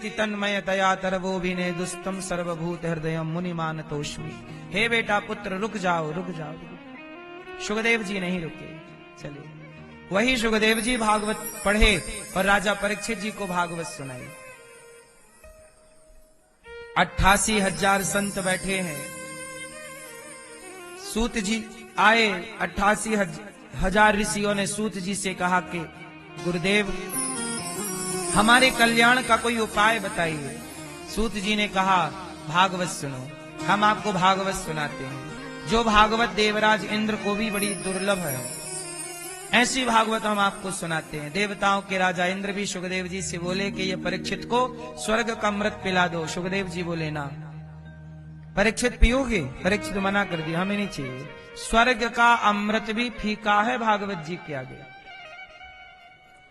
वेत्ति तन्मय दया तरवो विने दुस्तम सर्वभूत हृदय मुनि मानतोष्मि। हे बेटा पुत्र रुक जाओ रुक जाओ। सुखदेव जी नहीं रुके, चलिए वही सुखदेव जी भागवत पढ़े और राजा परीक्षित जी को भागवत सुनाई। 88,000 संत बैठे हैं। सूत जी आए, 88,000 ऋषियों ने सूत जी से कहा कि गुरुदेव हमारे कल्याण का कोई उपाय बताइए। सूत जी ने कहा भागवत सुनो, हम आपको भागवत सुनाते हैं, जो भागवत देवराज इंद्र को भी बड़ी दुर्लभ है, ऐसी भागवत हम आपको सुनाते हैं। देवताओं के राजा इंद्र भी सुखदेव जी से बोले कि ये परीक्षित को स्वर्ग का अमृत पिला दो। सुखदेव जी बोले ना, परीक्षित पियोगे? परीक्षित मना कर दिया, हमें नहीं चाहिए। स्वर्ग का अमृत भी फीका है भागवत जी के आगे।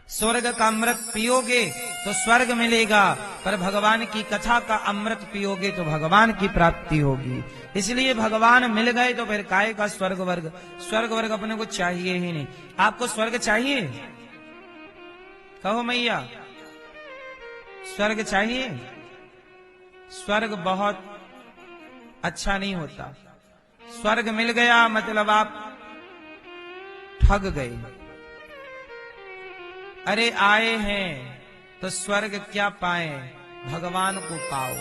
स्वर्ग का अमृत पियोगे तो स्वर्ग मिलेगा, पर भगवान की कथा का अमृत पियोगे तो भगवान की प्राप्ति होगी। इसलिए भगवान मिल गए तो फिर काहे का स्वर्ग वर्ग। स्वर्ग वर्ग अपने को चाहिए ही नहीं। आपको स्वर्ग चाहिए? कहो मैया, स्वर्ग चाहिए? स्वर्ग बहुत अच्छा नहीं होता। स्वर्ग मिल गया मतलब आप ठग गए। अरे आए हैं तो स्वर्ग क्या पाए, भगवान को पाओ।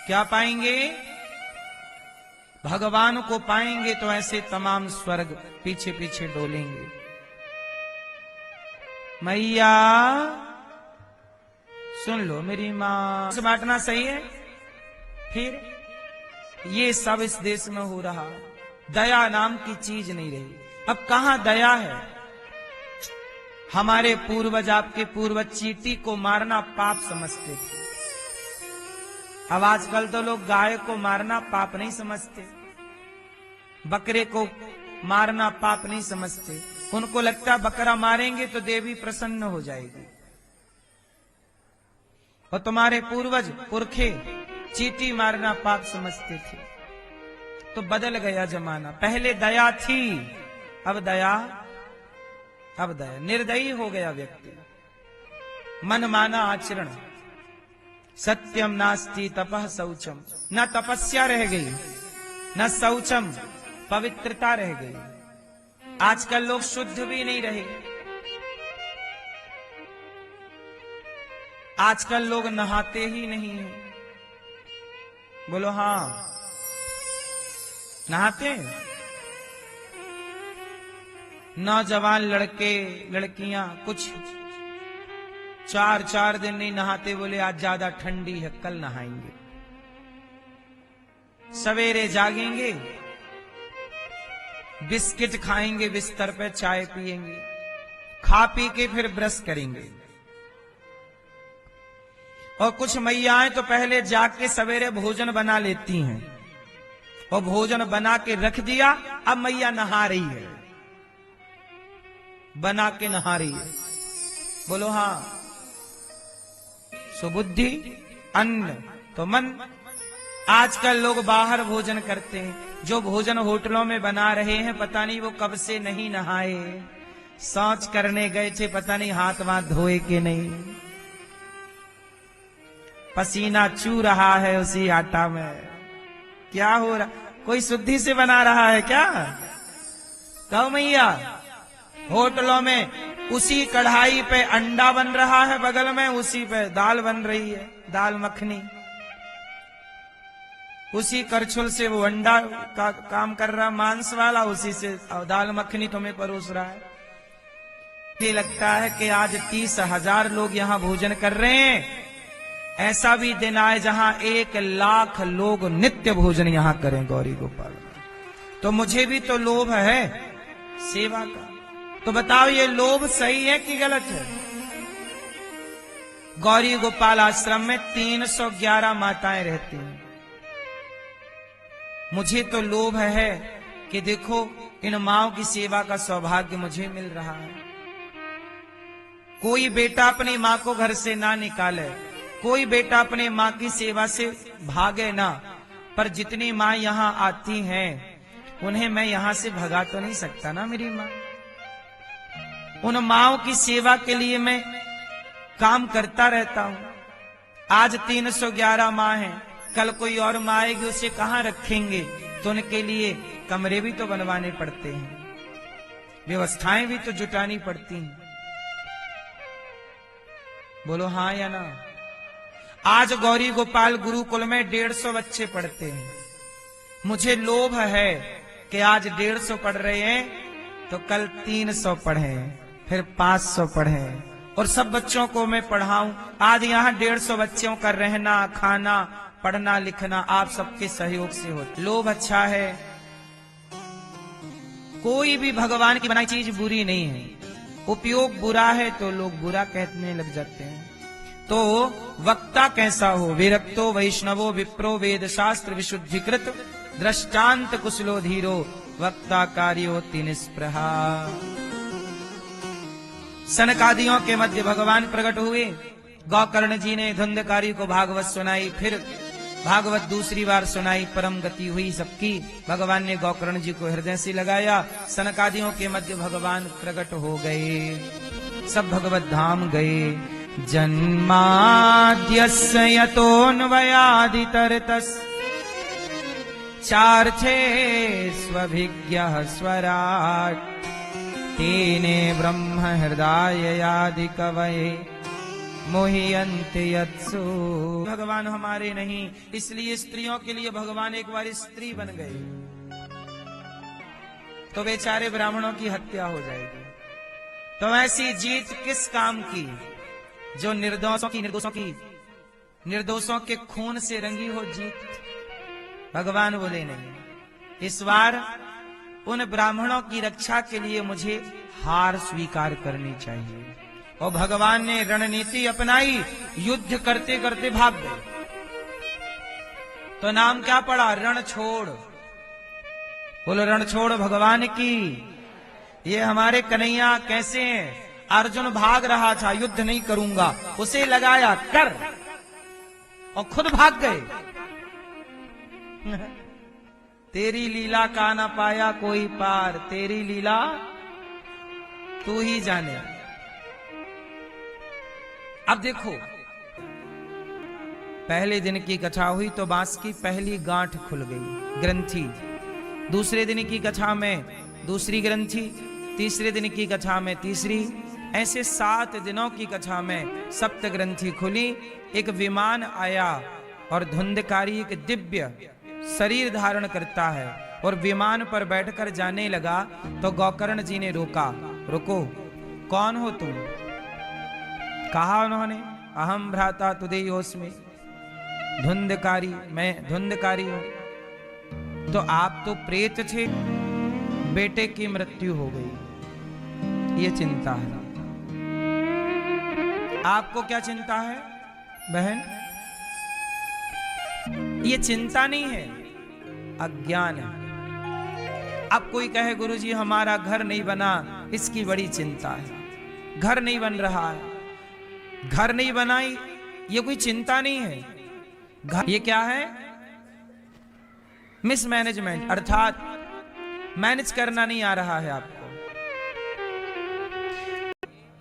क्या पाएंगे? भगवान को पाएंगे तो ऐसे तमाम स्वर्ग पीछे पीछे डोलेंगे। मैया सुन लो मेरी मां, से बांटना सही है। फिर ये सब इस देश में हो रहा, दया नाम की चीज नहीं रही। अब कहां दया है? हमारे पूर्वज, आपके पूर्वज चींटी को मारना पाप समझते थे। अब आजकल तो लोग गाय को मारना पाप नहीं समझते, बकरे को मारना पाप नहीं समझते। उनको लगता बकरा मारेंगे तो देवी प्रसन्न हो जाएगी। और तुम्हारे पूर्वज पुरखे चींटी मारना पाप समझते थे। तो बदल गया जमाना। पहले दया थी, अब दया निर्दयी हो गया व्यक्ति। मनमाना आचरण। सत्यम नास्ति तपः शौचम। न तपस्या रह गई, न शौचम, पवित्रता रह गई। आजकल लोग शुद्ध भी नहीं रहे। आजकल लोग नहाते ही नहीं हैं। बोलो हाँ, नहाते हैं? नौजवान लड़के लड़कियां कुछ 4 दिन नहीं नहाते, बोले आज ज्यादा ठंडी है कल नहाएंगे। सवेरे जागेंगे, बिस्किट खाएंगे, बिस्तर पे चाय पिएंगे, खा पी के फिर ब्रश करेंगे। और कुछ मैयाएं तो पहले जाग के सवेरे भोजन बना लेती हैं, और भोजन बना के रख दिया, अब मैया नहा रही है, बना के नहा रही है। बोलो हाँ। सुबुद्धि अन्न तो मन। आजकल लोग बाहर भोजन करते हैं। जो भोजन होटलों में बना रहे हैं, पता नहीं वो कब से नहीं नहाए, शौच करने गए थे, पता नहीं हाथ वाथ धोए के नहीं, पसीना चू रहा है उसी आटा में। क्या हो रहा? कोई शुद्धि से बना रहा है क्या? कहो मैया। होटलों में उसी कढ़ाई पे अंडा बन रहा है, बगल में उसी पे दाल बन रही है, दाल मखनी। उसी करछुल से वो अंडा का काम कर रहा मांस वाला, उसी से दाल मखनी तुम्हें परोस रहा है। ये लगता है कि आज 30,000 लोग यहाँ भोजन कर रहे हैं। ऐसा भी दिन आए जहां 1 लाख लोग नित्य भोजन यहाँ करें गौरी गोपाल। तो मुझे भी तो लोभ है सेवा का। तो बताओ ये लोभ सही है कि गलत है? गौरी गोपाल आश्रम में 311 माताएं रहती हैं। मुझे तो लोभ है कि देखो इन माओं की सेवा का सौभाग्य मुझे मिल रहा है। कोई बेटा अपनी मां को घर से ना निकाले, कोई बेटा अपने मां की सेवा से भागे ना, पर जितनी मां यहां आती हैं उन्हें मैं यहां से भगा तो नहीं सकता ना। मेरी मां, उन माओं की सेवा के लिए मैं काम करता रहता हूं। आज 311 माँ हैं, कल कोई और माँ आएगी, उसे कहाँ रखेंगे? तो उनके लिए कमरे भी तो बनवाने पड़ते हैं, व्यवस्थाएं भी तो जुटानी पड़ती हैं। बोलो हाँ या ना? आज गौरी गोपाल गुरुकुल में 150 बच्चे पढ़ते हैं। मुझे लोभ है कि आज 150 पढ़ रहे हैं तो कल 300 पढ़े, फिर 500 पढ़े और सब बच्चों को मैं पढ़ाऊं। आज यहाँ 150 बच्चों का रहना, खाना, पढ़ना, लिखना आप सबके सहयोग से हो। लोभ अच्छा है, कोई भी भगवान की बनाई चीज बुरी नहीं है, उपयोग बुरा है तो लोग बुरा कहने लग जाते हैं। तो वक्ता कैसा हो? विरक्तो वैष्णवो विप्रो वेद शास्त्र विशुद्धिकृत दृष्टांत कुशलो धीरो वक्ता कार्योति निस्पृहा। सनकादियों के मध्य भगवान प्रकट हुए। गौकर्ण जी ने धुंधकारी को भागवत सुनाई, फिर भागवत दूसरी बार सुनाई, परम गति हुई सबकी। भगवान ने गौकर्ण जी को हृदय से लगाया। सनकादियों के मध्य भगवान प्रकट हो गए, सब भगवत धाम गए। जन्माद्यस्य यतोऽन्वयादितरतस् चार्थे स्वभिज्ञः स्वराट् तेने ब्रह्म हृदयादि कवये मोह्यन्ते यत्सु। भगवान हमारे नहीं, इसलिए स्त्रियों के लिए भगवान एक बार स्त्री बन गए तो बेचारे ब्राह्मणों की हत्या हो जाएगी। तो ऐसी जीत किस काम की जो निर्दोषों के खून से रंगी हो जीत? भगवान बोले नहीं, इस बार उन ब्राह्मणों की रक्षा के लिए मुझे हार स्वीकार करनी चाहिए। और भगवान ने रणनीति अपनाई, युद्ध करते करते भाग गए। तो नाम क्या पड़ा? रण छोड़। बोलो रण छोड़ भगवान की। ये हमारे कन्हैया कैसे हैं? अर्जुन भाग रहा था, युद्ध नहीं करूंगा, उसे लगाया कर और खुद भाग गए। तेरी लीला का ना पाया कोई पार, तेरी लीला तू ही जाने। अब देखो, पहले दिन की कथा हुई तो बांस की पहली गांठ खुल गई, ग्रंथि। दूसरे दिन की कथा में दूसरी ग्रंथि, तीसरे दिन की कथा में तीसरी, ऐसे 7 दिनों की कथा में सप्त ग्रंथि खुली। एक विमान आया और धुंधकारी एक दिव्य शरीर धारण करता है और विमान पर बैठकर जाने लगा। तो गौकर्ण जी ने रोका, रुको, कौन हो तुम? कहा उन्होंने, अहम भ्राता तुदेयोस्मि, धुंधकारी, मैं धुंधकारी हूं। तो आप तो प्रेत थे, बेटे की मृत्यु हो गई, ये चिंता है। आपको क्या चिंता है बहन? ये चिंता नहीं है, अज्ञान है। अब कोई कहे गुरुजी हमारा घर नहीं बना, इसकी बड़ी चिंता है। घर नहीं बन रहा है, घर नहीं बनाई, ये कोई चिंता नहीं है। घर ये क्या है? मिसमैनेजमेंट, अर्थात मैनेज करना नहीं आ रहा है आपको।